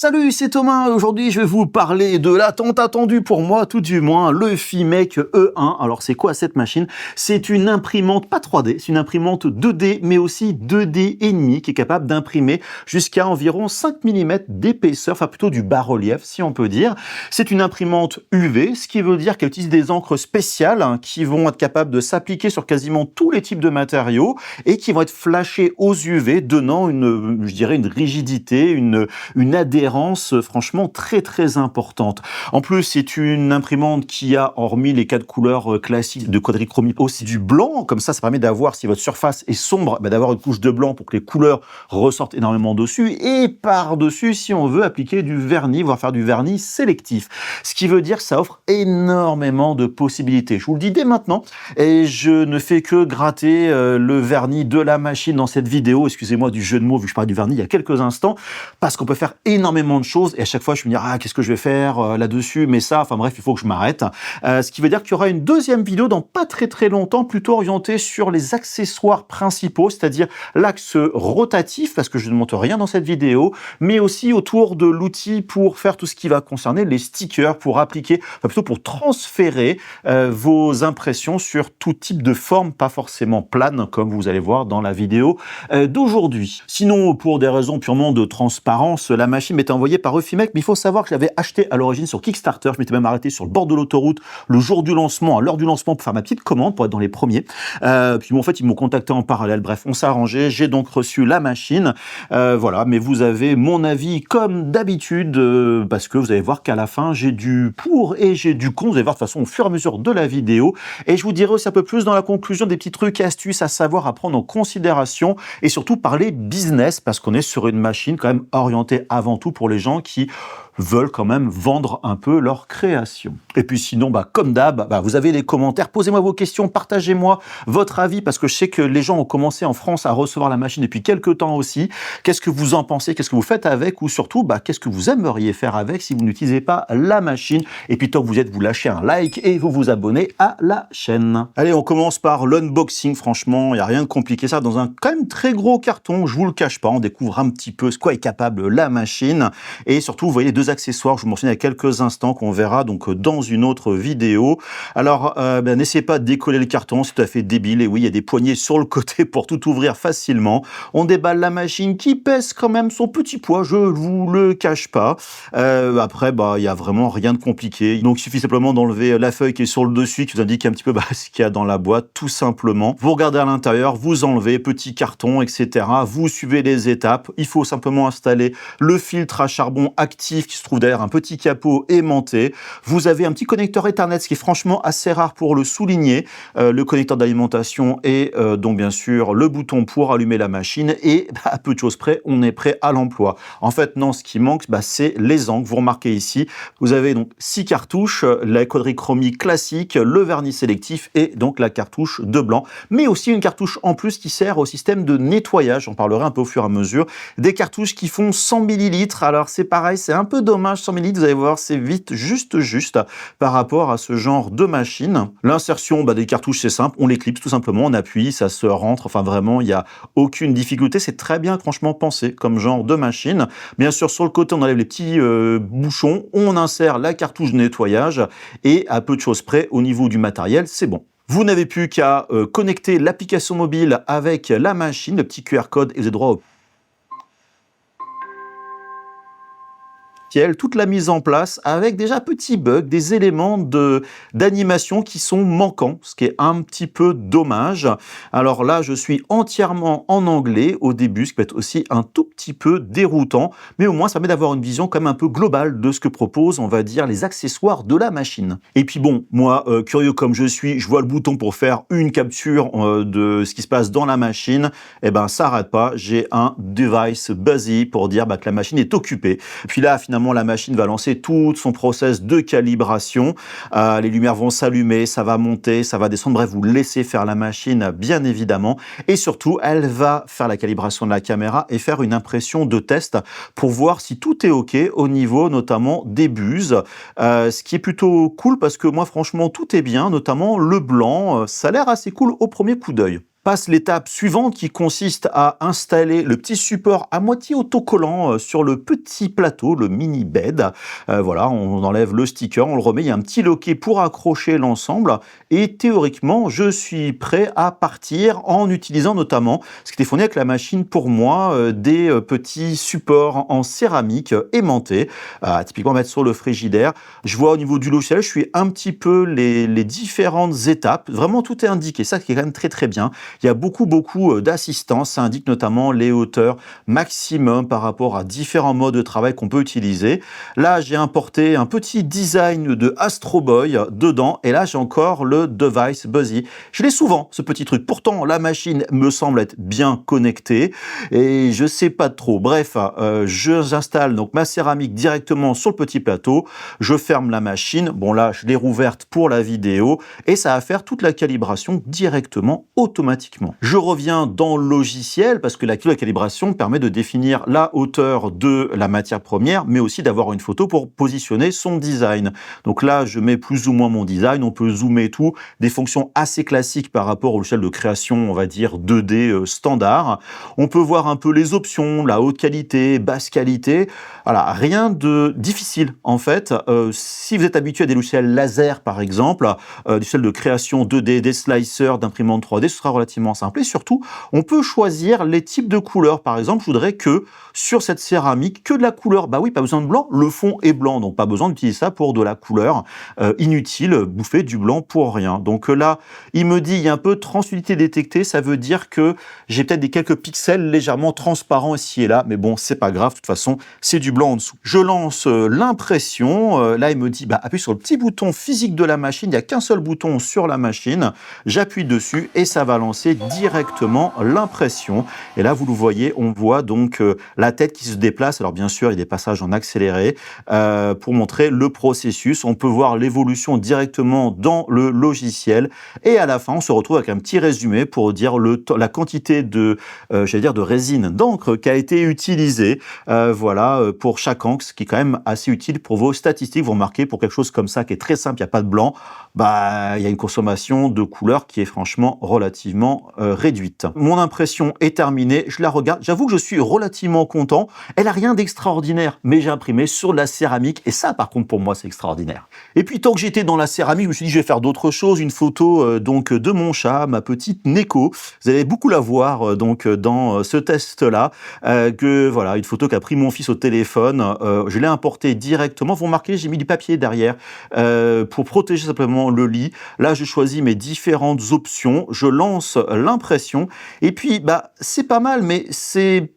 Salut, c'est Thomas. Aujourd'hui, je vais vous parler de la tant attendue pour moi, tout du moins, le FIMEC E1. Alors, c'est quoi cette machine? C'est une imprimante, pas 3D, c'est une imprimante 2D, mais aussi 2D et demi, qui est capable d'imprimer jusqu'à environ 5 mm d'épaisseur, enfin plutôt du bas-relief, si on peut dire. C'est une imprimante UV, ce qui veut dire qu'elle utilise des encres spéciales qui vont être capables de s'appliquer sur quasiment tous les types de matériaux et qui vont être flashées aux UV, donnant une rigidité, une adhérence franchement très importante. En plus, c'est une imprimante qui a, hormis les 4 couleurs classiques de quadrichromie, aussi du blanc. Comme ça permet d'avoir, si votre surface est sombre, d'avoir une couche de blanc pour que les couleurs ressortent énormément dessus. Et par-dessus, si on veut appliquer du vernis, voire faire du vernis sélectif. Ce qui veut dire que ça offre énormément de possibilités. Je vous le dis dès maintenant, et je ne fais que gratter le vernis de la machine dans cette vidéo. Excusez-moi du jeu de mots, vu que je parlais du vernis il y a quelques instants, parce qu'on peut faire énormément de choses et à chaque fois je me dis qu'est-ce que je vais faire là-dessus, mais ça, enfin bref, il faut que je m'arrête. Ce qui veut dire qu'il y aura une deuxième vidéo dans pas très longtemps, plutôt orientée sur les accessoires principaux, c'est-à-dire l'axe rotatif, parce que je ne montre rien dans cette vidéo, mais aussi autour de l'outil pour faire tout ce qui va concerner les stickers, pour appliquer, enfin plutôt pour transférer vos impressions sur tout type de forme, pas forcément plane, comme vous allez voir dans la vidéo d'aujourd'hui. Sinon, pour des raisons purement de transparence, la machine m'était envoyée par Eufimec, mais il faut savoir que je l'avais acheté à l'origine sur Kickstarter. Je m'étais même arrêté sur le bord de l'autoroute le jour du lancement, à l'heure du lancement, pour faire ma petite commande, pour être dans les premiers. Puis bon, en fait, ils m'ont contacté en parallèle. Bref, on s'est arrangé. J'ai donc reçu la machine. Voilà, mais vous avez mon avis comme d'habitude, parce que vous allez voir qu'à la fin, j'ai du pour et j'ai du contre. Vous allez voir de toute façon au fur et à mesure de la vidéo. Et je vous dirai aussi un peu plus dans la conclusion des petits trucs et astuces à savoir à prendre en considération et surtout parler business, parce qu'on est sur une machine quand même orientée avant tout pour les gens qui veulent quand même vendre un peu leur création. Et puis sinon, comme d'hab, vous avez les commentaires, posez-moi vos questions, partagez-moi votre avis, parce que je sais que les gens ont commencé en France à recevoir la machine depuis quelques temps aussi. Qu'est-ce que vous en pensez? Qu'est-ce que vous faites avec? Ou surtout, qu'est-ce que vous aimeriez faire avec si vous n'utilisez pas la machine? Et puis tant que vous êtes, vous lâchez un like et vous vous abonnez à la chaîne. Allez, on commence par l'unboxing. Franchement, il n'y a rien de compliqué. Ça, dans un quand même très gros carton, je vous le cache pas, on découvre un petit peu ce quoi est capable la machine. Et surtout, vous voyez deux accessoires, je vous mentionne il y a quelques instants, qu'on verra donc dans une autre vidéo. Alors, n'essayez pas de décoller le carton, c'est tout à fait débile. Et oui, il y a des poignées sur le côté pour tout ouvrir facilement. On déballe la machine qui pèse quand même son petit poids, je vous le cache pas. Après, il y a vraiment rien de compliqué. Donc, il suffit simplement d'enlever la feuille qui est sur le dessus, qui vous indique un petit peu ce qu'il y a dans la boîte, tout simplement. Vous regardez à l'intérieur, vous enlevez petit carton, etc. Vous suivez les étapes. Il faut simplement installer le filtre à charbon actif qui se trouve derrière un petit capot aimanté. Vous avez un petit connecteur Ethernet, ce qui est franchement assez rare pour le souligner, le connecteur d'alimentation et donc bien sûr le bouton pour allumer la machine et à peu de choses près, on est prêt à l'emploi. En fait, non, ce qui manque, c'est les encres. Vous remarquez ici, vous avez donc 6 cartouches, la quadrichromie classique, le vernis sélectif et donc la cartouche de blanc, mais aussi une cartouche en plus qui sert au système de nettoyage. J'en parlerai un peu au fur et à mesure. Des cartouches qui font 100 ml. Alors c'est pareil, c'est un peu dommage, 100 ml, vous allez voir, c'est vite, juste par rapport à ce genre de machine. L'insertion des cartouches, c'est simple, on les clipse tout simplement, on appuie, ça se rentre, enfin vraiment, il n'y a aucune difficulté, c'est très bien franchement pensé comme genre de machine. Bien sûr, sur le côté, on enlève les petits bouchons, on insère la cartouche de nettoyage et à peu de choses près, au niveau du matériel, c'est bon. Vous n'avez plus qu'à connecter l'application mobile avec la machine, le petit QR code, et vous avez droit au toute la mise en place avec déjà petits bugs, des éléments d'animation qui sont manquants, ce qui est un petit peu dommage. Alors là, je suis entièrement en anglais au début, ce qui peut être aussi un tout petit peu déroutant, mais au moins ça permet d'avoir une vision quand même un peu globale de ce que proposent, on va dire, les accessoires de la machine. Et puis bon, moi, curieux comme je suis, je vois le bouton pour faire une capture de ce qui se passe dans la machine, et ça n'arrête pas, j'ai un device busy pour dire que la machine est occupée. Puis là, finalement, la machine va lancer tout son process de calibration. Les lumières vont s'allumer, ça va monter, ça va descendre. Bref, vous laissez faire la machine, bien évidemment. Et surtout, elle va faire la calibration de la caméra et faire une impression de test pour voir si tout est OK au niveau notamment des buses. Ce qui est plutôt cool parce que moi, franchement, tout est bien, notamment le blanc. Ça a l'air assez cool au premier coup d'œil. passe l'étape suivante qui consiste à installer le petit support à moitié autocollant sur le petit plateau, le mini bed. Voilà, on enlève le sticker, on le remet, il y a un petit loquet pour accrocher l'ensemble et théoriquement, je suis prêt à partir en utilisant notamment ce qui était fourni avec la machine pour moi, des petits supports en céramique aimantés, typiquement mettre sur le frigidaire. Je vois au niveau du logiciel, je suis un petit peu les différentes étapes. Vraiment, tout est indiqué. Ça qui est quand même très très bien. Il y a beaucoup d'assistance. Ça indique notamment les hauteurs maximum par rapport à différents modes de travail qu'on peut utiliser. Là, j'ai importé un petit design de Astro Boy dedans. Et là, j'ai encore le device Buzzy. Je l'ai souvent, ce petit truc. Pourtant, la machine me semble être bien connectée et je sais pas trop. Bref, j'installe donc ma céramique directement sur le petit plateau. Je ferme la machine. Bon, là, je l'ai rouverte pour la vidéo et ça va faire toute la calibration directement, automatiquement. Je reviens dans le logiciel parce que la calibration permet de définir la hauteur de la matière première, mais aussi d'avoir une photo pour positionner son design. Donc là, je mets plus ou moins mon design. On peut zoomer tout, des fonctions assez classiques par rapport au logiciel de création, on va dire 2D standard. On peut voir un peu les options, la haute qualité, basse qualité. Voilà, rien de difficile en fait. Si vous êtes habitué à des logiciels laser par exemple, des logiciels de création 2D, des slicers, d'imprimantes 3D, ce sera relativement simple. Et surtout, on peut choisir les types de couleurs. Par exemple, je voudrais que sur cette céramique, que de la couleur. Bah oui, pas besoin de blanc, le fond est blanc, donc pas besoin d'utiliser ça pour de la couleur inutile, bouffer du blanc pour rien. Donc là, il me dit il y a un peu de translucidité détectée, ça veut dire que j'ai peut-être quelques pixels légèrement transparents ici et là, mais bon, c'est pas grave, de toute façon, c'est du blanc en dessous. Je lance l'impression, là il me dit bah, appuie sur le petit bouton physique de la machine, il n'y a qu'un seul bouton sur la machine, j'appuie dessus et ça va lancer directement l'impression. Et là, vous le voyez, on voit donc la tête qui se déplace. Alors bien sûr, il y a des passages en accéléré pour montrer le processus. On peut voir l'évolution directement dans le logiciel et à la fin, on se retrouve avec un petit résumé pour dire la quantité de, de résine, d'encre qui a été utilisée, voilà, pour chaque encre, ce qui est quand même assez utile pour vos statistiques. Vous remarquez, pour quelque chose comme ça qui est très simple, il n'y a pas de blanc, bah, il y a une consommation de couleur qui est franchement relativement réduite. Mon impression est terminée, je la regarde, j'avoue que je suis relativement content. Elle n'a rien d'extraordinaire, mais j'ai imprimé sur de la céramique et ça, par contre, pour moi, c'est extraordinaire. Et puis, tant que j'étais dans la céramique, je me suis dit, je vais faire d'autres choses. Une photo donc de mon chat, ma petite Neko. Vous allez beaucoup la voir donc dans ce test-là. Que voilà, une photo qu'a pris mon fils au téléphone. Je l'ai importée directement. Vous remarquez, j'ai mis du papier derrière pour protéger simplement le lit. Là, je choisis mes différentes options. Je lance l'impression. Et puis, bah, c'est pas mal, mais c'est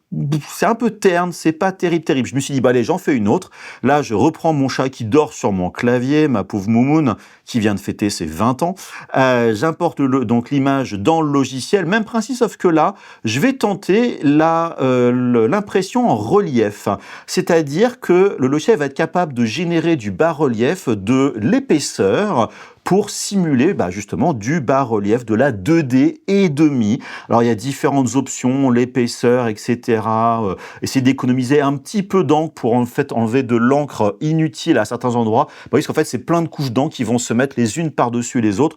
un peu terne, c'est pas terrible. Je me suis dit, bah allez, j'en fais une autre. Là, je reprends mon chat qui dort sur mon clavier, ma pauvre Moumoun, qui vient de fêter ses 20 ans. J'importe donc l'image dans le logiciel. Même principe, sauf que là, je vais tenter l'impression en relief. C'est-à-dire que le logiciel va être capable de générer du bas-relief, de l'épaisseur, pour simuler justement du bas-relief, de la 2D et demi. Alors il y a différentes options, l'épaisseur, etc. Essayer d'économiser un petit peu d'encre pour en fait enlever de l'encre inutile à certains endroits. Parce qu'en fait c'est plein de couches d'encre qui vont se mettre les unes par-dessus les autres.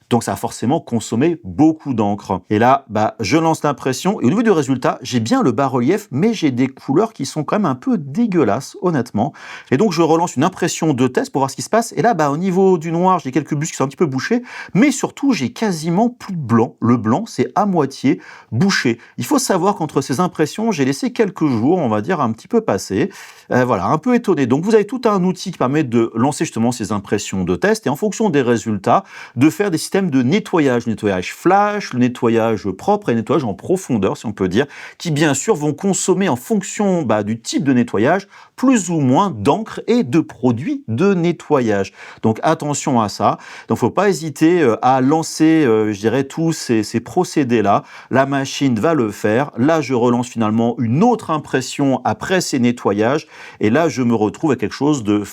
Donc ça a forcément consommé beaucoup d'encre. Et là, je lance l'impression, et au niveau du résultat, j'ai bien le bas-relief, mais j'ai des couleurs qui sont quand même un peu dégueulasses, honnêtement. Et donc je relance une impression de test pour voir ce qui se passe. Et là, au niveau du noir, j'ai quelques bustes qui sont un petit peu bouchés, mais surtout, j'ai quasiment plus de blanc. Le blanc, c'est à moitié bouché. Il faut savoir qu'entre ces impressions, j'ai laissé quelques jours, on va dire, un petit peu passer. Voilà, un peu étonné. Donc vous avez tout un outil qui permet de lancer justement ces impressions de test, et en fonction des résultats, de faire des systèmes de nettoyage, le nettoyage flash, le nettoyage propre et le nettoyage en profondeur, si on peut dire, qui bien sûr vont consommer en fonction du type de nettoyage, plus ou moins d'encre et de produits de nettoyage. Donc attention à ça. Donc faut pas hésiter à lancer, je dirais, tous ces procédés-là. La machine va le faire. Là, je relance finalement une autre impression après ces nettoyages. Et là, je me retrouve à quelque chose de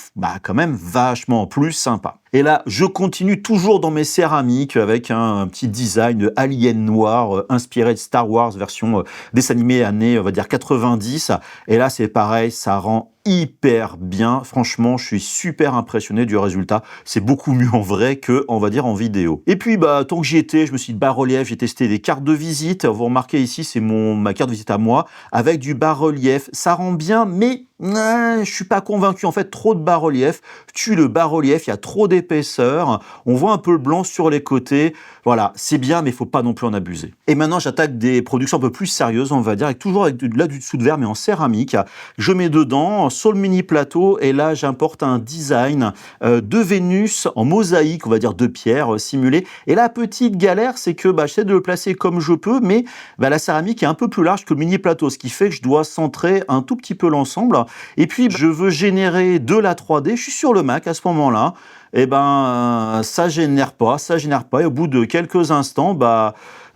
quand même vachement plus sympa. Et là, je continue toujours dans mes céramiques avec un petit design de alien noir inspiré de Star Wars version dessin animé années, on va dire 90. Et là, c'est pareil, ça rend hyper bien. Franchement, je suis super impressionné du résultat. C'est beaucoup mieux en vrai que, on va dire, en vidéo. Et puis, bah, tant que j'y étais, je me suis dit bas-relief, j'ai testé des cartes de visite. Vous remarquez ici, c'est ma carte de visite à moi, avec du bas-relief. Ça rend bien, mais je suis pas convaincu. En fait, trop de bas-relief tue le bas-relief, il y a trop d'épaisseur. On voit un peu le blanc sur les côtés. Voilà, c'est bien, mais il faut pas non plus en abuser. Et maintenant, j'attaque des productions un peu plus sérieuses, on va dire, avec toujours avec du dessous de verre, mais en céramique. Je mets dedans, sur le mini plateau, et là, j'importe un design de Vénus en mosaïque, on va dire de pierre simulée. Et la petite galère, c'est que j'essaie de le placer comme je peux, mais la céramique est un peu plus large que le mini plateau, ce qui fait que je dois centrer un tout petit peu l'ensemble. Et puis, je veux générer de la 3D. Je suis sur le Mac à ce moment-là. Eh ben, ça génère pas. Et au bout de quelques instants,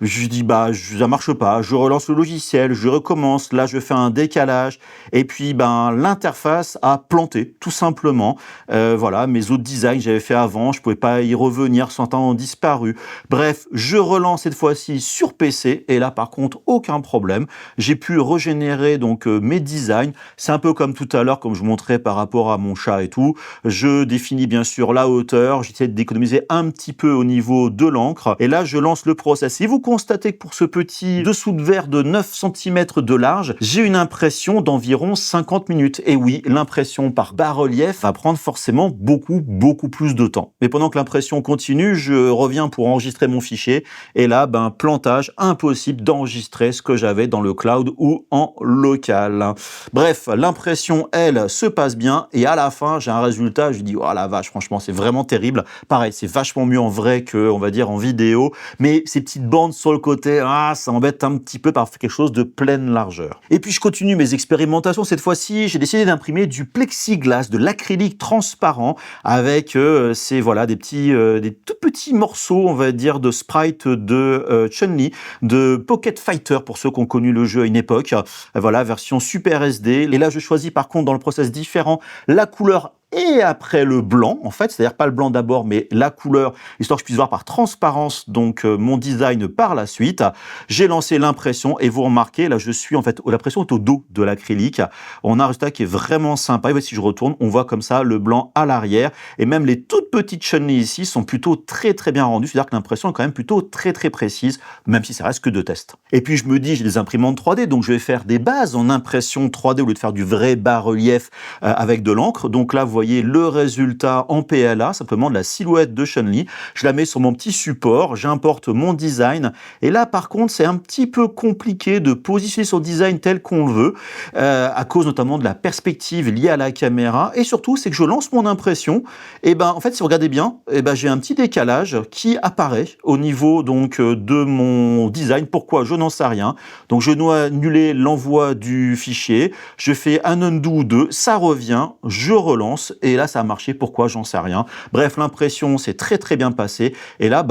je dis, ça marche pas. Je relance le logiciel, je recommence. Là, je fais un décalage. Et puis, l'interface a planté, tout simplement. Voilà, mes autres designs que j'avais fait avant, je pouvais pas y revenir, certains ont disparu. Bref, je relance cette fois-ci sur PC. Et là, par contre, aucun problème. J'ai pu régénérer donc mes designs. C'est un peu comme tout à l'heure, comme je vous montrais par rapport à mon chat et tout. Je définis bien sûr la hauteur. J'essaie d'économiser un petit peu au niveau de l'encre. Et là, je lance le process. Et vous constatez que pour ce petit dessous de verre de 9 cm de large, j'ai une impression d'environ 50 minutes. Et oui, l'impression par bas-relief va prendre forcément beaucoup plus de temps. Mais pendant que l'impression continue, je reviens pour enregistrer mon fichier. Et là, plantage, impossible d'enregistrer ce que j'avais dans le cloud ou en local. Bref, l'impression, elle, se passe bien. Et à la fin, j'ai un résultat, je dis, oh la vache, franchement, c'est vraiment terrible. Pareil, c'est vachement mieux en vrai que, on va dire, en vidéo. Mais ces petites bandes sur le côté, ça m'embête un petit peu par quelque chose de pleine largeur. Et puis je continue mes expérimentations. Cette fois-ci, j'ai décidé d'imprimer du plexiglas, de l'acrylique transparent avec des tout petits morceaux, on va dire, de sprite de Chun-Li, de Pocket Fighter pour ceux qui ont connu le jeu à une époque. Voilà, version Super SD. Et là, je choisis par contre dans le process différent la couleur et après le blanc, en fait, c'est-à-dire pas le blanc d'abord, mais la couleur, histoire que je puisse voir par transparence donc mon design par la suite. J'ai lancé l'impression et vous remarquez, là je suis en fait, l'impression est au dos de l'acrylique. On a un résultat qui est vraiment sympa. Et voici, si je retourne, on voit comme ça le blanc à l'arrière et même les toutes petites Chun-Li ici sont plutôt très bien rendues. C'est-à-dire que l'impression est quand même plutôt très précise, même si ça reste que de tests. Et puis je me dis, j'ai des imprimantes 3D, donc je vais faire des bases en impression 3D au lieu de faire du vrai bas-relief avec de l'encre. Donc là, vous voyez le résultat en PLA, simplement de la silhouette de Chun-Li. Je la mets sur mon petit support, j'importe mon design. Et là, par contre, c'est un petit peu compliqué de positionner son design tel qu'on le veut, à cause notamment de la perspective liée à la caméra. Et surtout, c'est que je lance mon impression. Et en fait, si vous regardez bien, j'ai un petit décalage qui apparaît au niveau donc de mon design. Pourquoi? Je n'en sais rien. Donc, je dois annuler l'envoi du fichier. Je fais un undo ou deux, ça revient, je relance. Et là, ça a marché. Pourquoi? J'en sais rien. Bref, l'impression s'est très bien passée. Et là,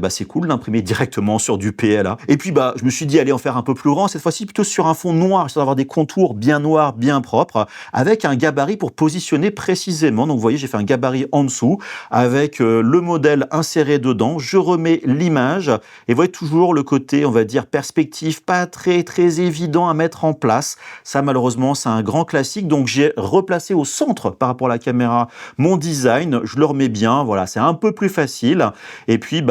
c'est cool d'imprimer directement sur du PLA. Et puis, je me suis dit, allez en faire un peu plus grand. Cette fois-ci, plutôt sur un fond noir, histoire d'avoir des contours bien noirs, bien propres, avec un gabarit pour positionner précisément. Donc, vous voyez, j'ai fait un gabarit en dessous, avec le modèle inséré dedans. Je remets l'image. Et vous voyez toujours le côté, on va dire, perspective, pas très évident à mettre en place. Ça, malheureusement, c'est un grand classique. Donc, j'ai replacé au centre, par rapport à la caméra, mon design, je le remets bien, voilà, c'est un peu plus facile. Et puis,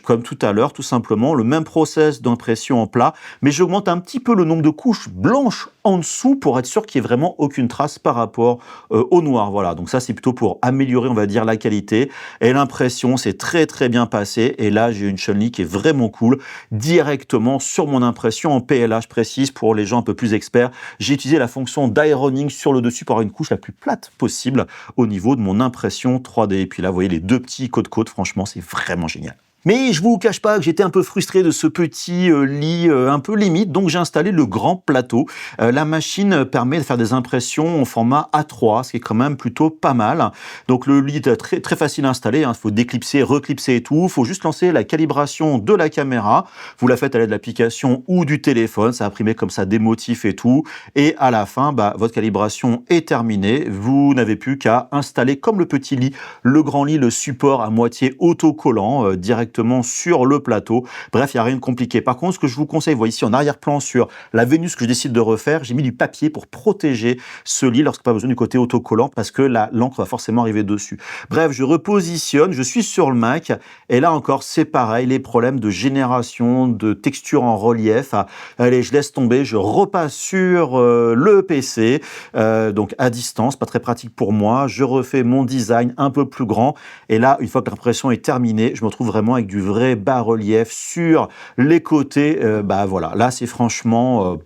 comme tout à l'heure, tout simplement, le même process d'impression en plat, mais j'augmente un petit peu le nombre de couches blanches en dessous pour être sûr qu'il n'y ait vraiment aucune trace par rapport au noir. Voilà, donc ça, c'est plutôt pour améliorer, on va dire, la qualité. Et l'impression, c'est très bien passé. Et là, j'ai une Chun-Li qui est vraiment cool, directement sur mon impression en PLA, je précise, pour les gens un peu plus experts. J'ai utilisé la fonction d'ironing sur le dessus pour avoir une couche la plus plate possible au niveau de mon impression 3D. Et puis là, vous voyez les deux petits côte-côte, franchement, c'est vraiment génial. Mais je vous cache pas que j'étais un peu frustré de ce petit lit un peu limite, donc j'ai installé le grand plateau. La machine permet de faire des impressions en format A3, ce qui est quand même plutôt pas mal. Donc le lit est très facile à installer, il faut déclipser, reclipser et tout. Il faut juste lancer la calibration de la caméra. Vous la faites à l'aide de l'application ou du téléphone, ça va imprimer comme ça des motifs et tout. Et à la fin, votre calibration est terminée. Vous n'avez plus qu'à installer comme le petit lit, le grand lit, le support à moitié autocollant directement directement sur le plateau. Bref, il n'y a rien de compliqué. Par contre, ce que je vous conseille, vous voyez ici en arrière-plan sur la Vénus que je décide de refaire, j'ai mis du papier pour protéger ce lit lorsqu'il n'y a pas besoin du côté autocollant parce que l'encre va forcément arriver dessus. Bref, je repositionne, je suis sur le Mac et là encore, c'est pareil, les problèmes de génération, de texture en relief. Allez, je laisse tomber, je repasse sur le PC, donc à distance, pas très pratique pour moi. Je refais mon design un peu plus grand et là, une fois que l'impression est terminée, je me retrouve vraiment avec du vrai bas-relief sur les côtés. Voilà, là, c'est franchement...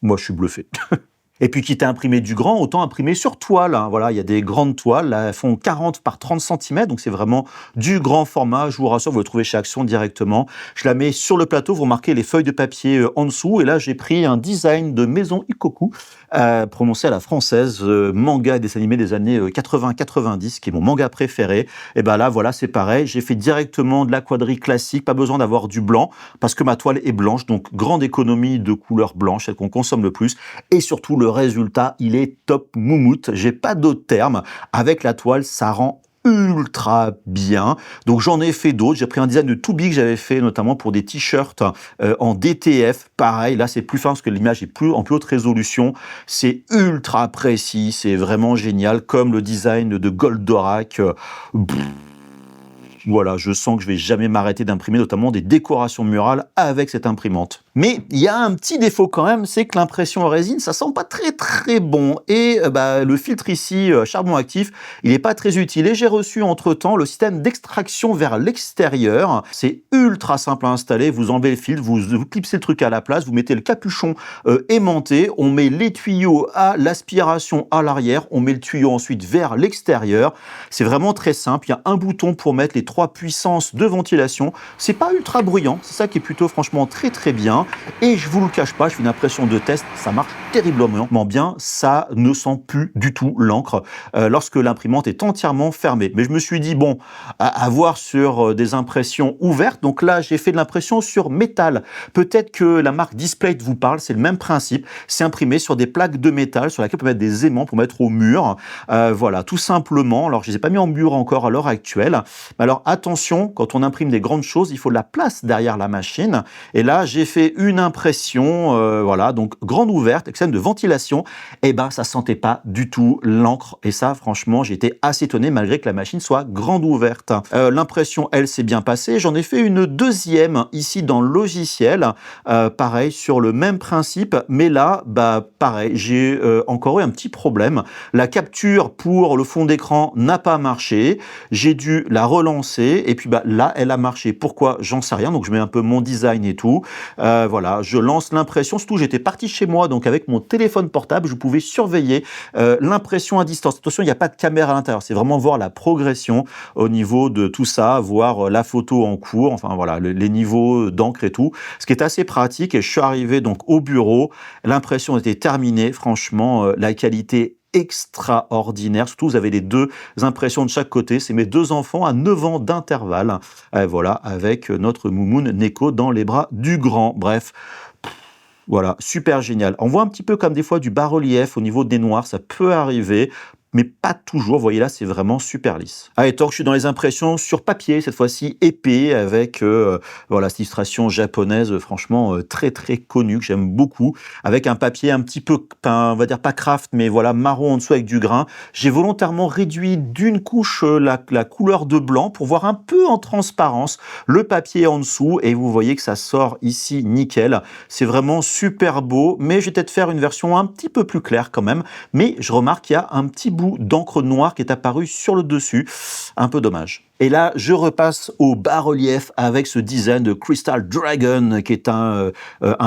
moi, je suis bluffé. Et puis, quitte à imprimer du grand, autant imprimer sur toile. Hein. Voilà, il y a des grandes toiles, là, elles font 40 par 30 cm, donc c'est vraiment du grand format. Je vous rassure, vous le trouvez chez Action directement. Je la mets sur le plateau, vous remarquez les feuilles de papier en dessous. Et là, j'ai pris un design de Maison Ikoku, prononcé à la française, manga et dessin animé des années 80-90, qui est mon manga préféré. Et ben là, voilà, c'est pareil. J'ai fait directement de la quadrille classique, pas besoin d'avoir du blanc, parce que ma toile est blanche, donc grande économie de couleur blanche, celle qu'on consomme le plus. Et surtout, le résultat, il est top moumoute. J'ai pas d'autres termes. Avec la toile, ça rend ultra bien. Donc j'en ai fait d'autres. J'ai pris un design de Tubi que j'avais fait notamment pour des t-shirts en DTF. Pareil, là c'est plus fin parce que l'image est en plus haute résolution. C'est ultra précis. C'est vraiment génial. Comme le design de Goldorak. Voilà, je sens que je vais jamais m'arrêter d'imprimer, notamment des décorations murales avec cette imprimante. Mais il y a un petit défaut quand même, c'est que l'impression en résine, ça sent pas très bon. Et le filtre ici, charbon actif, il n'est pas très utile. Et j'ai reçu entre-temps le système d'extraction vers l'extérieur. C'est ultra simple à installer. Vous enlevez le filtre, vous clipsez le truc à la place, vous mettez le capuchon aimanté, on met les tuyaux à l'aspiration à l'arrière, on met le tuyau ensuite vers l'extérieur. C'est vraiment très simple. Il y a un bouton pour mettre les 3 puissances de ventilation. C'est pas ultra bruyant, c'est ça qui est plutôt franchement très bien. Et je vous le cache pas, je fais une impression de test, ça marche terriblement bien, ça ne sent plus du tout l'encre lorsque l'imprimante est entièrement fermée. Mais je me suis dit, bon, à voir sur des impressions ouvertes, donc là j'ai fait de l'impression sur métal. Peut-être que la marque Displate vous parle, c'est le même principe, c'est imprimé sur des plaques de métal sur lesquelles on peut mettre des aimants pour mettre au mur. Voilà, tout simplement. Alors je les ai pas mis en mur encore à l'heure actuelle. Alors attention, quand on imprime des grandes choses, il faut de la place derrière la machine. Et là, j'ai fait une impression, voilà, donc grande ouverte, avec scène de ventilation. Et ben, ça sentait pas du tout l'encre. Et ça, franchement, j'ai été assez étonné malgré que la machine soit grande ouverte. L'impression, elle, s'est bien passée. J'en ai fait une deuxième ici dans le logiciel. Pareil, sur le même principe. Mais là, pareil, j'ai encore eu un petit problème. La capture pour le fond d'écran n'a pas marché. J'ai dû la relancer et puis là elle a marché. Pourquoi? J'en sais rien, donc je mets un peu mon design et tout. Voilà, je lance l'impression, surtout j'étais parti chez moi, donc avec mon téléphone portable, je pouvais surveiller l'impression à distance. Attention, il n'y a pas de caméra à l'intérieur, c'est vraiment voir la progression au niveau de tout ça, voir la photo en cours, enfin voilà, les niveaux d'encre et tout, ce qui est assez pratique. Et je suis arrivé donc au bureau, l'impression était terminée, franchement, la qualité extraordinaire. Surtout, vous avez les deux impressions de chaque côté. C'est mes deux enfants à 9 ans d'intervalle. Voilà, avec notre moumoune Neko dans les bras du grand. Bref, voilà, super génial. On voit un petit peu comme des fois du bas-relief au niveau des noirs, ça peut arriver. Mais pas toujours. Vous voyez là, c'est vraiment super lisse. Allez, tant que je suis dans les impressions sur papier, cette fois-ci épais, avec voilà, cette illustration japonaise, franchement très connue, que j'aime beaucoup, avec un papier un petit peu, on va dire pas craft, mais voilà, marron en dessous avec du grain. J'ai volontairement réduit d'une couche la couleur de blanc pour voir un peu en transparence le papier en dessous, et vous voyez que ça sort ici nickel. C'est vraiment super beau, mais je vais peut-être faire une version un petit peu plus claire quand même. Mais je remarque qu'il y a un petit bout d'encre noire qui est apparu sur le dessus. Un peu dommage. Et là, je repasse au bas-relief avec ce design de Crystal Dragon, qui est un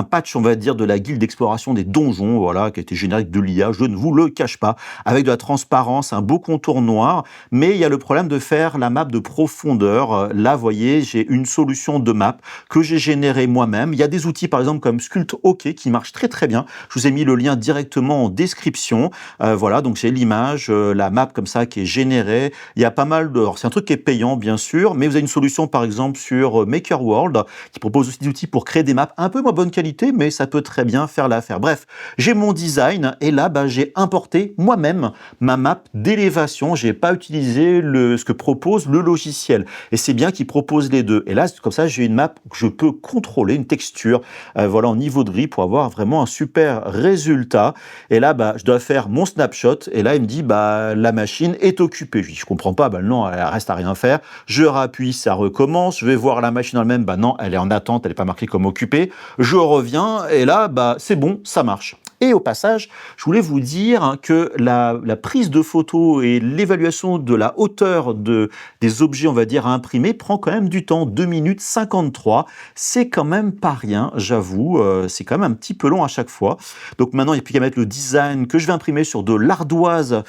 patch, on va dire, de la guilde d'exploration des donjons, voilà, qui a été générique de l'IA, je ne vous le cache pas, avec de la transparence, un beau contour noir, mais il y a le problème de faire la map de profondeur. Là, vous voyez, j'ai une solution de map que j'ai générée moi-même. Il y a des outils, par exemple, comme Sculpt OK, qui marchent très bien. Je vous ai mis le lien directement en description. Voilà, donc j'ai l'image, la map comme ça qui est générée. Il y a pas mal de... Alors, c'est un truc qui est payant, payant bien sûr, mais vous avez une solution par exemple sur Maker World qui propose aussi des outils pour créer des maps un peu moins bonne qualité, mais ça peut très bien faire l'affaire. Bref, j'ai mon design et là, j'ai importé moi-même ma map d'élévation. J'ai pas utilisé ce que propose le logiciel. Et c'est bien qu'il propose les deux. Et là, comme ça, j'ai une map que je peux contrôler, une texture, voilà, en niveau de gris pour avoir vraiment un super résultat. Et là, je dois faire mon snapshot. Et là, il me dit, la machine est occupée. Je dis, je comprends pas. Non, elle reste à rien faire. Je rappuie, ça recommence. Je vais voir la machine en elle-même. Non, elle est en attente. Elle n'est pas marquée comme occupée. Je reviens. Et là, c'est bon, ça marche. Et au passage, je voulais vous dire que la prise de photos et l'évaluation de la hauteur des objets, on va dire, à imprimer prend quand même du temps, 2 minutes 53. C'est quand même pas rien, j'avoue. C'est quand même un petit peu long à chaque fois. Donc maintenant, il n'y a plus qu'à mettre le design que je vais imprimer sur de l'ardoise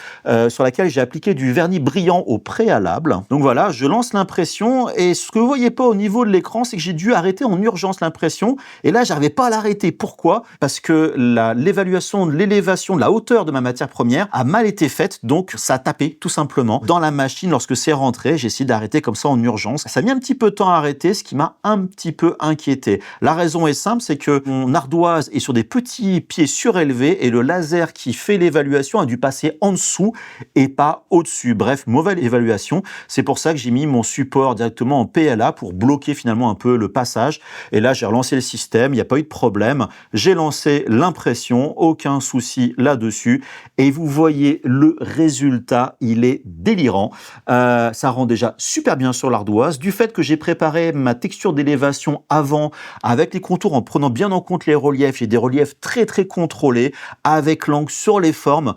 sur laquelle j'ai appliqué du vernis brillant au préalable. Donc voilà, je lance l'impression et ce que vous voyez pas au niveau de l'écran, c'est que j'ai dû arrêter en urgence l'impression. Et là, j'arrivais pas à l'arrêter. Pourquoi? Parce que l'évaluation de l'élévation de la hauteur de ma matière première a mal été faite, donc ça a tapé tout simplement dans la machine lorsque c'est rentré. J'ai essayé d'arrêter comme ça en urgence. Ça a mis un petit peu de temps à arrêter, ce qui m'a un petit peu inquiété. La raison est simple, c'est que mon ardoise est sur des petits pieds surélevés et le laser qui fait l'évaluation a dû passer en dessous et pas au-dessus. Bref, mauvaise évaluation. C'est pour ça que j'ai mis mon support directement en PLA pour bloquer finalement un peu le passage. Et là, j'ai relancé le système, il n'y a pas eu de problème. J'ai lancé l'impression, aucun souci là-dessus. Et vous voyez le résultat, il est délirant. Ça rend déjà super bien sur l'ardoise. Du fait que j'ai préparé ma texture d'élévation avant, avec les contours en prenant bien en compte les reliefs, j'ai des reliefs très très contrôlés, avec l'angle sur les formes,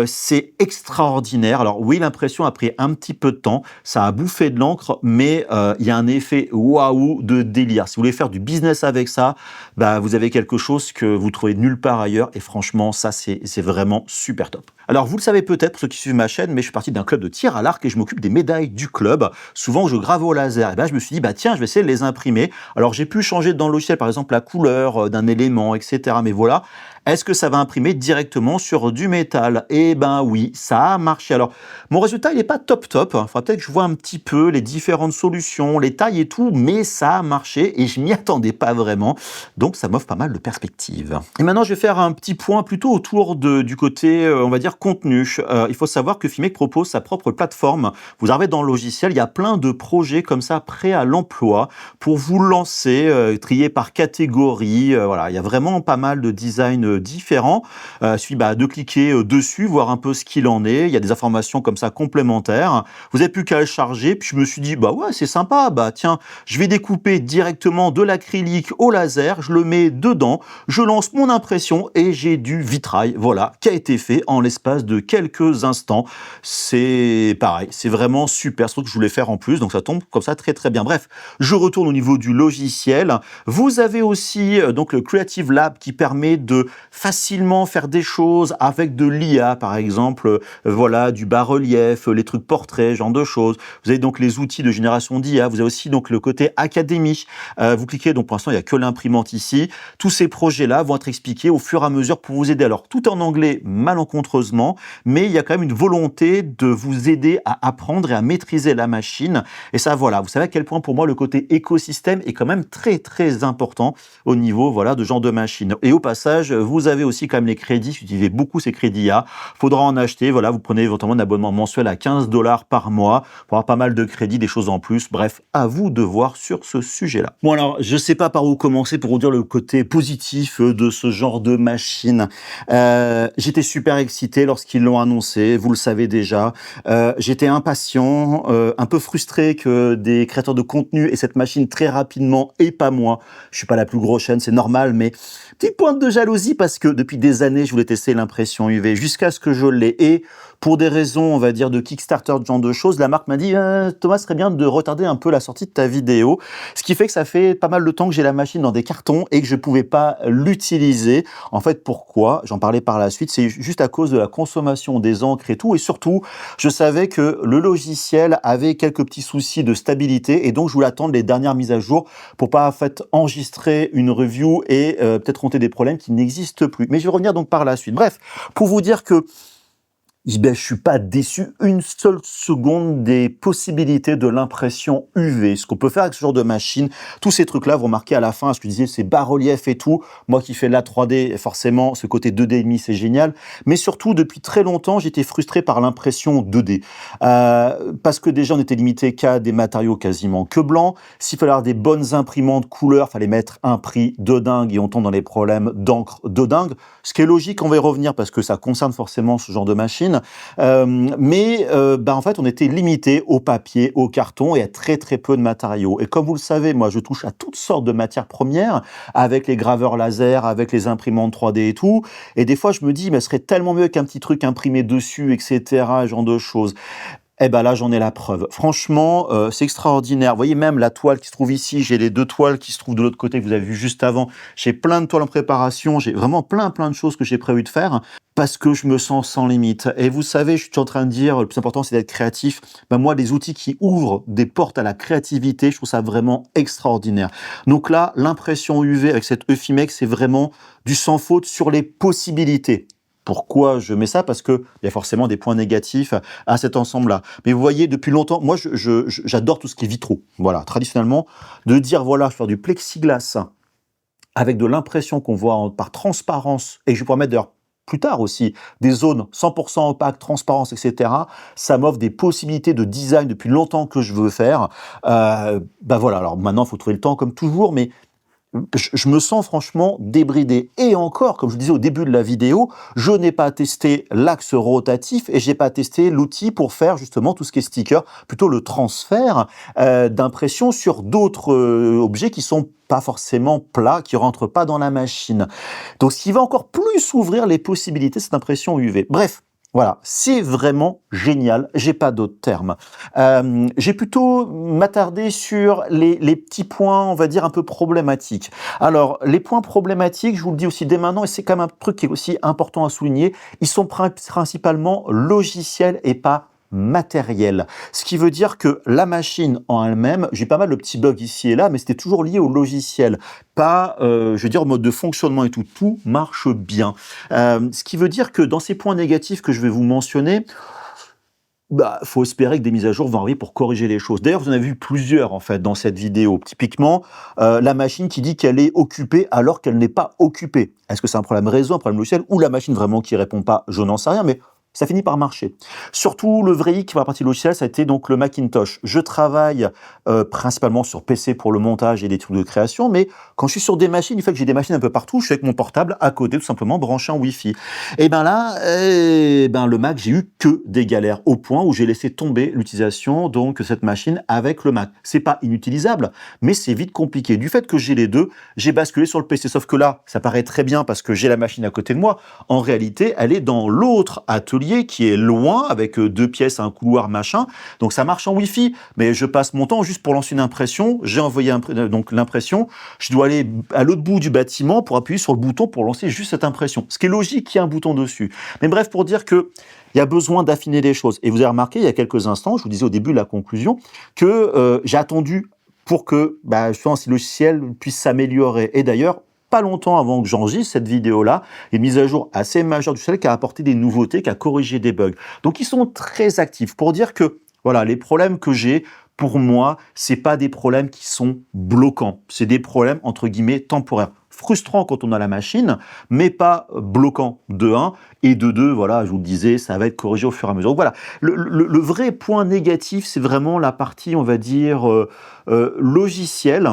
c'est extraordinaire. Alors oui, l'impression a pris un petit peu de temps, ça a bouffé de l'encre, mais il y a un effet waouh de délire. Si vous voulez faire du business avec ça, vous avez quelque chose que vous trouvez nulle part ailleurs. Et franchement, ça, c'est vraiment super top. Alors, vous le savez peut-être, pour ceux qui suivent ma chaîne, mais je suis parti d'un club de tir à l'arc et je m'occupe des médailles du club. Souvent, je grave au laser. Et je me suis dit, tiens, je vais essayer de les imprimer. Alors, j'ai pu changer dans le logiciel, par exemple, la couleur d'un élément, etc. Mais voilà. Est-ce que ça va imprimer directement sur du métal? Eh ben oui, ça a marché. Alors, mon résultat, il n'est pas top. Il faudra peut-être que je vois un petit peu les différentes solutions, les tailles et tout, mais ça a marché et je m'y attendais pas vraiment. Donc, ça m'offre pas mal de perspectives. Et maintenant, je vais faire un petit point plutôt autour du côté, on va dire, contenu. Il faut savoir que Filmec propose sa propre plateforme. Vous arrivez dans le logiciel, il y a plein de projets comme ça prêts à l'emploi pour vous lancer, triés par catégorie. Voilà, il y a vraiment pas mal de design différents. Il suffit de cliquer dessus, voir un peu ce qu'il en est. Il y a des informations comme ça complémentaires. Vous n'avez plus qu'à le charger. Puis je me suis dit, ouais, c'est sympa. Tiens, je vais découper directement de l'acrylique au laser. Je le mets dedans. Je lance mon impression et j'ai du vitrail. Voilà, qui a été fait en l'espace de quelques instants. C'est pareil, c'est vraiment super. C'est ce que je voulais faire en plus. Donc ça tombe comme ça très très bien. Bref, je retourne au niveau du logiciel. Vous avez aussi donc le Creative Lab qui permet de facilement faire des choses avec de l'IA, par exemple, voilà, du bas-relief, les trucs portraits, genre de choses. Vous avez donc les outils de génération d'IA. Vous avez aussi donc le côté académie. Vous cliquez, donc pour l'instant, il n'y a que l'imprimante ici. Tous ces projets-là vont être expliqués au fur et à mesure pour vous aider. Alors, tout en anglais, malencontreusement, mais il y a quand même une volonté de vous aider à apprendre et à maîtriser la machine. Et ça, voilà, vous savez à quel point pour moi le côté écosystème est quand même très très important au niveau, voilà, de genre de machine. Et au passage, vous avez aussi quand même les crédits. Si vous utilisez beaucoup ces crédits IA, faudra en acheter. Voilà, vous prenez éventuellement un abonnement mensuel à 15 $ par mois pour avoir pas mal de crédits, des choses en plus. Bref, à vous de voir sur ce sujet-là. Bon alors, je sais pas par où commencer pour vous dire le côté positif de ce genre de machine. J'étais super excité lorsqu'ils l'ont annoncé, vous le savez déjà. J'étais impatient, un peu frustré que des créateurs de contenu aient cette machine très rapidement et pas moi. Je suis pas la plus grosse chaîne, c'est normal, mais petite pointe de jalousie parce que depuis des années, je voulais tester l'impression UV jusqu'à ce que je l'ai. Et pour des raisons, on va dire, de Kickstarter, ce genre de choses, la marque m'a dit Thomas, ce serait bien de retarder un peu la sortie de ta vidéo. Ce qui fait que ça fait pas mal de temps que j'ai la machine dans des cartons et que je pouvais pas l'utiliser. En fait, pourquoi? J'en parlais par la suite. C'est juste à cause de la consommation des encres et tout. Et surtout, je savais que le logiciel avait quelques petits soucis de stabilité et donc je voulais attendre les dernières mises à jour pour pas en fait enregistrer une review et peut-être compter des problèmes qui n'existent plus. Mais je vais revenir donc par la suite. Bref, pour vous dire que Ben, je suis pas déçu une seule seconde des possibilités de l'impression UV. Ce qu'on peut faire avec ce genre de machine, tous ces trucs-là, vous remarquez à la fin, ce que je disais, c'est bas-relief et tout. Moi qui fais de la 3D, forcément, ce côté 2D et demi, c'est génial. Mais surtout, depuis très longtemps, j'étais frustré par l'impression 2D. Parce que déjà, on était limité qu'à des matériaux quasiment que blancs. S'il fallait avoir des bonnes imprimantes couleurs, fallait mettre un prix de dingue et on tombe dans les problèmes d'encre de dingue. Ce qui est logique, on va y revenir parce que ça concerne forcément ce genre de machine. En fait, on était limité au papier, au carton et à très très peu de matériaux. Et comme vous le savez, moi, je touche à toutes sortes de matières premières, avec les graveurs laser, avec les imprimantes 3D et tout. Et des fois, je me dis, mais ce serait tellement mieux qu'un petit truc imprimé dessus, etc., ce genre de choses. Eh ben là, j'en ai la preuve. Franchement, c'est extraordinaire. Vous voyez même la toile qui se trouve ici, j'ai les deux toiles qui se trouvent de l'autre côté que vous avez vu juste avant. J'ai plein de toiles en préparation, j'ai vraiment plein de choses que j'ai prévu de faire parce que je me sens sans limite. Et vous savez, je suis en train de dire, le plus important, c'est d'être créatif. Ben moi, les outils qui ouvrent des portes à la créativité, je trouve ça vraiment extraordinaire. Donc là, l'impression UV avec cette Eufimec, c'est vraiment du sans faute sur les possibilités. Pourquoi je mets ça? Parce qu'il y a forcément des points négatifs à cet ensemble-là. Mais vous voyez, depuis longtemps, moi, j'adore tout ce qui est vitraux. Voilà, traditionnellement, de dire, voilà, je vais faire du plexiglas avec de l'impression qu'on voit par transparence, et je vais pouvoir mettre d'ailleurs plus tard aussi, des zones 100% opaques, transparence, etc. Ça m'offre des possibilités de design depuis longtemps que je veux faire. Voilà, alors maintenant, il faut trouver le temps comme toujours, mais je me sens franchement débridé. Et encore, comme je disais au début de la vidéo, je n'ai pas testé l'axe rotatif et j'ai pas testé l'outil pour faire justement tout ce qui est sticker, plutôt le transfert d'impression sur d'autres objets qui sont pas forcément plats, qui rentrent pas dans la machine. Donc, ce qui va encore plus ouvrir les possibilités de cette impression UV. Bref. Voilà, c'est vraiment génial, j'ai pas d'autres termes. J'ai plutôt m'attardé sur les petits points, on va dire, un peu problématiques. Alors, les points problématiques, je vous le dis aussi dès maintenant, et c'est quand même un truc qui est aussi important à souligner, ils sont principalement logiciels et pas matériel. Ce qui veut dire que la machine en elle-même, j'ai pas mal de petits bugs ici et là, mais c'était toujours lié au logiciel, pas, je veux dire, au mode de fonctionnement et tout. Tout marche bien. Ce qui veut dire que dans ces points négatifs que je vais vous mentionner, faut espérer que des mises à jour vont arriver pour corriger les choses. D'ailleurs, vous en avez vu plusieurs en fait dans cette vidéo. Typiquement, la machine qui dit qu'elle est occupée alors qu'elle n'est pas occupée. Est-ce que c'est un problème réseau, un problème logiciel ou la machine vraiment qui répond pas? Je n'en sais rien, mais ça finit par marcher. Surtout, le vrai hic pour la partie logicielle, ça a été donc le Macintosh. Je travaille principalement sur PC pour le montage et des trucs de création, mais quand je suis sur des machines, du fait que j'ai des machines un peu partout, je suis avec mon portable à côté, tout simplement branché en Wi-Fi. Et ben là, le Mac, j'ai eu que des galères au point où j'ai laissé tomber l'utilisation donc cette machine avec le Mac. C'est pas inutilisable, mais c'est vite compliqué. Du fait que j'ai les deux, j'ai basculé sur le PC. Sauf que là, ça paraît très bien parce que j'ai la machine à côté de moi. En réalité, elle est dans l'autre atelier qui est loin, avec 2 pièces, un couloir, machin. Donc ça marche en Wi-Fi, mais je passe mon temps juste pour lancer une impression. J'ai envoyé donc l'impression. Je dois aller à l'autre bout du bâtiment pour appuyer sur le bouton pour lancer juste cette impression. Ce qui est logique qu'il y ait un bouton dessus. Mais bref, pour dire que il y a besoin d'affiner les choses. Et vous avez remarqué, il y a quelques instants, je vous disais au début de la conclusion, que j'ai attendu pour que justement, ce logiciel puisse s'améliorer. Et d'ailleurs, pas longtemps avant que j'enregistre cette vidéo-là, une mise à jour assez majeure du logiciel qui a apporté des nouveautés, qui a corrigé des bugs. Donc, ils sont très actifs pour dire que, voilà, les problèmes que j'ai, pour moi, c'est pas des problèmes qui sont bloquants. C'est des problèmes, entre guillemets, temporaires. Frustrant quand on a la machine, mais pas bloquant de 1. Et de 2, voilà, je vous le disais, ça va être corrigé au fur et à mesure. Donc voilà, le vrai point négatif, c'est vraiment la partie, on va dire, logicielle.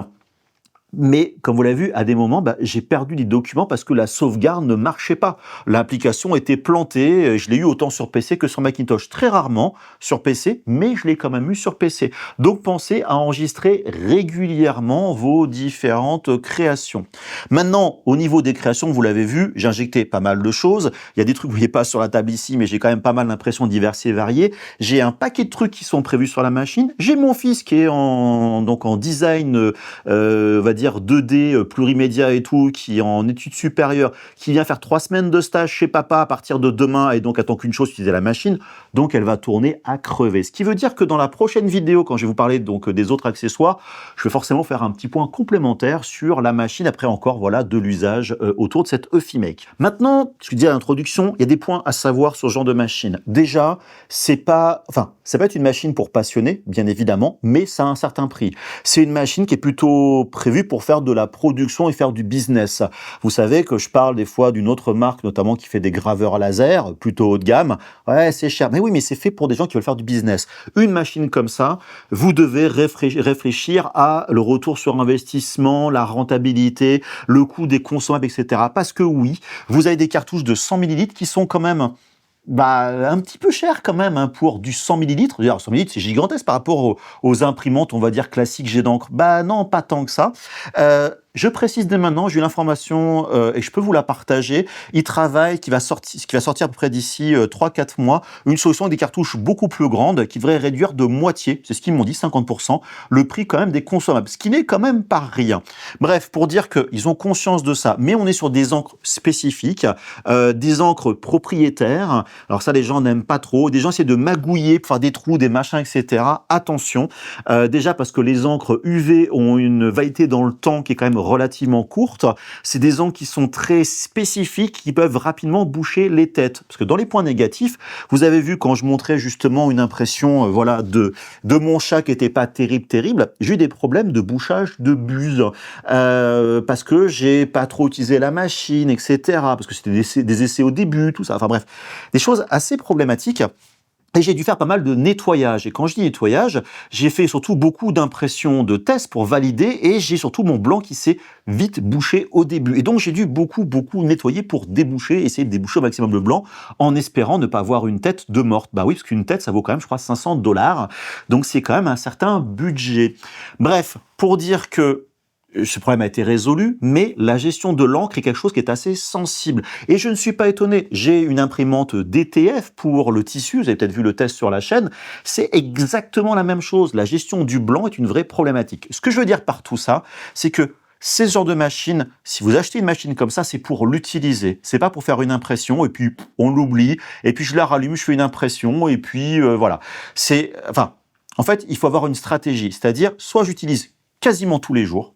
Mais, comme vous l'avez vu, à des moments, j'ai perdu des documents parce que la sauvegarde ne marchait pas. L'application était plantée, je l'ai eu autant sur PC que sur Macintosh. Très rarement sur PC, mais je l'ai quand même eu sur PC. Donc, pensez à enregistrer régulièrement vos différentes créations. Maintenant, au niveau des créations, vous l'avez vu, j'ai injecté pas mal de choses. Il y a des trucs que vous ne voyez pas sur la table ici, mais j'ai quand même pas mal d'impressions diverses et variées. J'ai un paquet de trucs qui sont prévus sur la machine. J'ai mon fils qui est en design, on va dire, dire 2D, plurimédia et tout, qui est en études supérieures, qui vient faire 3 semaines de stage chez papa à partir de demain et donc attend qu'une chose, utiliser la machine, donc elle va tourner à crever. Ce qui veut dire que dans la prochaine vidéo, quand je vais vous parler donc des autres accessoires, je vais forcément faire un petit point complémentaire sur la machine, après encore voilà de l'usage autour de cette EFIMEC. Maintenant, ce que je disais à l'introduction, il y a des points à savoir sur ce genre de machine. Déjà, ça peut être une machine pour passionner, bien évidemment, mais ça a un certain prix. C'est une machine qui est plutôt prévue pour faire de la production et faire du business. Vous savez que je parle des fois d'une autre marque, notamment qui fait des graveurs laser, plutôt haut de gamme. Ouais, c'est cher. Mais oui, mais c'est fait pour des gens qui veulent faire du business. Une machine comme ça, vous devez réfléchir à le retour sur investissement, la rentabilité, le coût des consommables, etc. Parce que oui, vous avez des cartouches de 100 ml qui sont quand même un petit peu cher quand même hein, pour du 100 ml. D'ailleurs, 100 ml, c'est gigantesque par rapport aux imprimantes, on va dire, classiques jet d'encre. Bah non, pas tant que ça. Je précise dès maintenant, j'ai eu l'information et je peux vous la partager. Il travaille, qui va sortir à peu près d'ici 3-4 mois, une solution avec des cartouches beaucoup plus grandes qui devrait réduire de moitié, c'est ce qu'ils m'ont dit, 50%, le prix quand même des consommables, ce qui n'est quand même pas rien. Bref, pour dire qu'ils ont conscience de ça, mais on est sur des encres spécifiques, des encres propriétaires. Alors ça, les gens n'aiment pas trop. Des gens essaient de magouiller pour faire des trous, des machins, etc. Attention, déjà parce que les encres UV ont une validité dans le temps qui est quand même relativement courte. C'est des encres qui sont très spécifiques, qui peuvent rapidement boucher les têtes. Parce que dans les points négatifs, vous avez vu quand je montrais justement une impression voilà, de mon chat qui n'était pas terrible, j'ai eu des problèmes de bouchage de buse. Parce que j'ai pas trop utilisé la machine, etc. Parce que c'était des essais au début, tout ça. Enfin bref, des choses assez problématiques. Et j'ai dû faire pas mal de nettoyage. Et quand je dis nettoyage, j'ai fait surtout beaucoup d'impressions de tests pour valider et j'ai surtout mon blanc qui s'est vite bouché au début. Et donc j'ai dû beaucoup nettoyer pour déboucher, essayer de déboucher au maximum le blanc en espérant ne pas avoir une tête de morte. Bah oui, parce qu'une tête, ça vaut quand même, je crois, 500$. Donc c'est quand même un certain budget. Bref, pour dire que ce problème a été résolu, mais la gestion de l'encre est quelque chose qui est assez sensible. Et je ne suis pas étonné, j'ai une imprimante DTF pour le tissu, vous avez peut-être vu le test sur la chaîne, c'est exactement la même chose. La gestion du blanc est une vraie problématique. Ce que je veux dire par tout ça, c'est que ces genres de machines, si vous achetez une machine comme ça, c'est pour l'utiliser. C'est pas pour faire une impression et puis on l'oublie, et puis je la rallume, je fais une impression, et puis voilà. En fait, il faut avoir une stratégie, c'est-à-dire soit j'utilise quasiment tous les jours,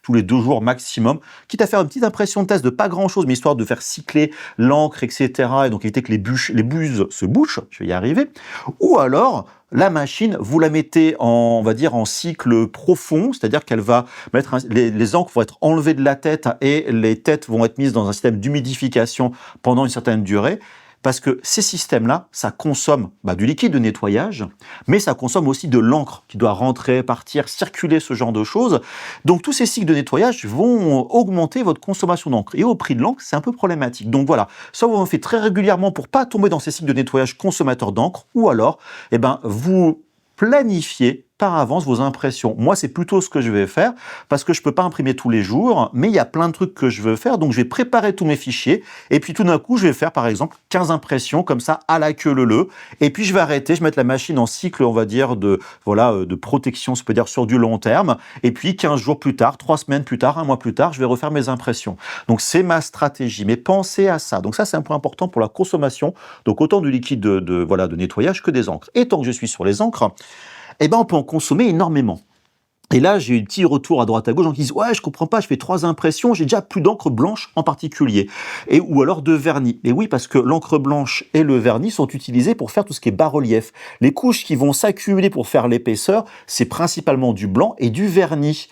tous les 2 jours maximum, quitte à faire une petite impression de test de pas grand-chose, mais histoire de faire cycler l'encre, etc., et donc éviter que les buses se bouchent, je vais y arriver, ou alors, la machine, vous la mettez en, on va dire, en cycle profond, c'est-à-dire qu'elle va mettre les encres vont être enlevées de la tête et les têtes vont être mises dans un système d'humidification pendant une certaine durée. Parce que ces systèmes-là, ça consomme du liquide de nettoyage, mais ça consomme aussi de l'encre qui doit rentrer, partir, circuler, ce genre de choses. Donc tous ces cycles de nettoyage vont augmenter votre consommation d'encre. Et au prix de l'encre, c'est un peu problématique. Donc voilà, soit vous en faites très régulièrement pour pas tomber dans ces cycles de nettoyage consommateurs d'encre, ou alors, vous planifiez par avance vos impressions. Moi, c'est plutôt ce que je vais faire parce que je peux pas imprimer tous les jours, mais il y a plein de trucs que je veux faire, donc je vais préparer tous mes fichiers et puis tout d'un coup, je vais faire par exemple 15 impressions comme ça à la queue leu et puis je vais arrêter, je vais mettre la machine en cycle, on va dire de protection, ça peut dire sur du long terme et puis 15 jours plus tard, 3 semaines plus tard, 1 mois plus tard, je vais refaire mes impressions. Donc c'est ma stratégie, mais pensez à ça. Donc ça, c'est un point important pour la consommation, donc autant du liquide de nettoyage que des encres. Et tant que je suis sur les encres, on peut en consommer énormément. Et là, j'ai eu un petit retour à droite à gauche, gens qui disent « Ouais, je comprends pas, je fais 3 impressions, j'ai déjà plus d'encre blanche en particulier. » Ou alors de vernis. Et oui, parce que l'encre blanche et le vernis sont utilisés pour faire tout ce qui est bas-relief. Les couches qui vont s'accumuler pour faire l'épaisseur, c'est principalement du blanc et du vernis.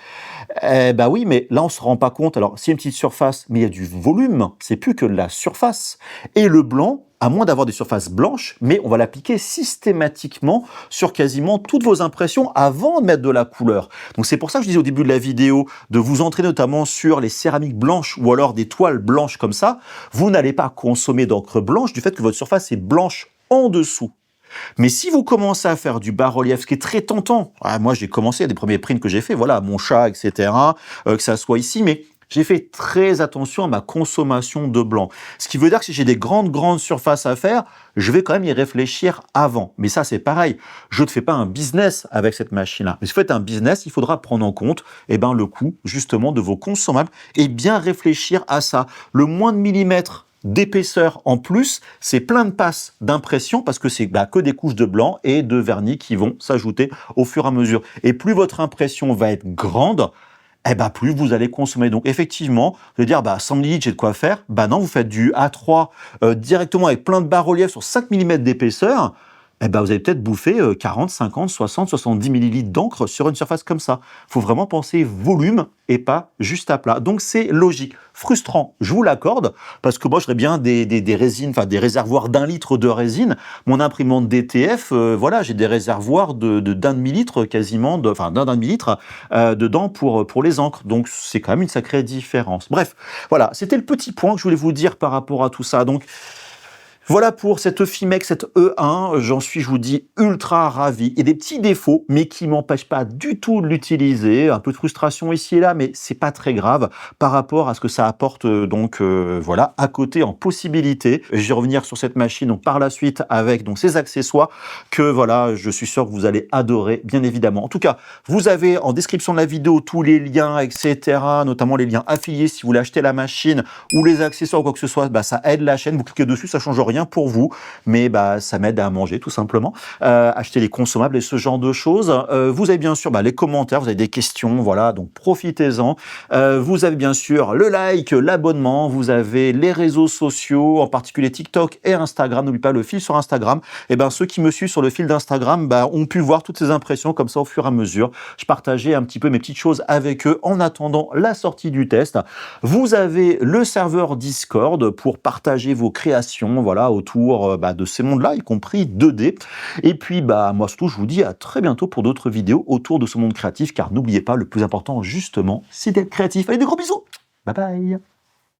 Oui, mais là, on se rend pas compte. Alors, c'est une petite surface, mais il y a du volume, c'est plus que de la surface. Et le blanc, à moins d'avoir des surfaces blanches, mais on va l'appliquer systématiquement sur quasiment toutes vos impressions avant de mettre de la couleur. Donc c'est pour ça que je disais au début de la vidéo de vous entraîner notamment sur les céramiques blanches ou alors des toiles blanches comme ça. Vous n'allez pas consommer d'encre blanche du fait que votre surface est blanche en dessous. Mais si vous commencez à faire du bas-relief, ce qui est très tentant, moi j'ai commencé à des premiers prints que j'ai fait, voilà, mon chat, etc., que ça soit ici, mais j'ai fait très attention à ma consommation de blanc. Ce qui veut dire que si j'ai des grandes surfaces à faire, je vais quand même y réfléchir avant. Mais ça, c'est pareil. Je ne fais pas un business avec cette machine-là. Mais si vous faites un business, il faudra prendre en compte le coût justement de vos consommables et bien réfléchir à ça. Le moins de millimètres d'épaisseur en plus, c'est plein de passes d'impression parce que c'est que des couches de blanc et de vernis qui vont s'ajouter au fur et à mesure. Et plus votre impression va être grande, plus vous allez consommer. Donc effectivement, vous allez dire 100 ml, j'ai de quoi faire. Non, vous faites du A3 directement avec plein de bas-reliefs sur 5 mm d'épaisseur. Vous allez peut-être bouffer 40, 50, 60, 70 ml d'encre sur une surface comme ça. Il faut vraiment penser volume et pas juste à plat. Donc c'est logique. Frustrant, je vous l'accorde, parce que moi j'aurais bien des résines, des réservoirs d'1 litre de résine. Mon imprimante DTF, j'ai des réservoirs de d'un demi-litre quasiment, d'un demi-litre dedans pour les encres. Donc c'est quand même une sacrée différence. Bref, voilà, c'était le petit point que je voulais vous dire par rapport à tout ça. Donc voilà pour cette Eufimec, cette E1, j'en suis, je vous dis, ultra ravi. Il y a des petits défauts, mais qui m'empêchent pas du tout de l'utiliser. Un peu de frustration ici et là, mais c'est pas très grave par rapport à ce que ça apporte à côté en possibilité. Je vais revenir sur cette machine donc par la suite avec ces accessoires que je suis sûr que vous allez adorer, bien évidemment. En tout cas, vous avez en description de la vidéo tous les liens, etc., notamment les liens affiliés si vous voulez acheter la machine ou les accessoires ou quoi que ce soit, ça aide la chaîne. Vous cliquez dessus, ça change rien pour vous, mais ça m'aide à manger tout simplement, acheter les consommables et ce genre de choses. Vous avez bien sûr les commentaires, vous avez des questions, donc profitez-en. Vous avez bien sûr le like, l'abonnement, vous avez les réseaux sociaux, en particulier TikTok et Instagram. N'oubliez pas le fil sur Instagram. Ceux qui me suivent sur le fil d'Instagram ont pu voir toutes ces impressions comme ça au fur et à mesure. Je partageais un petit peu mes petites choses avec eux en attendant la sortie du test. Vous avez le serveur Discord pour partager vos créations, autour de ces mondes-là, y compris 2D. Et puis, moi surtout, je vous dis à très bientôt pour d'autres vidéos autour de ce monde créatif, car n'oubliez pas, le plus important, justement, c'est d'être créatif. Allez, des gros bisous. Bye bye.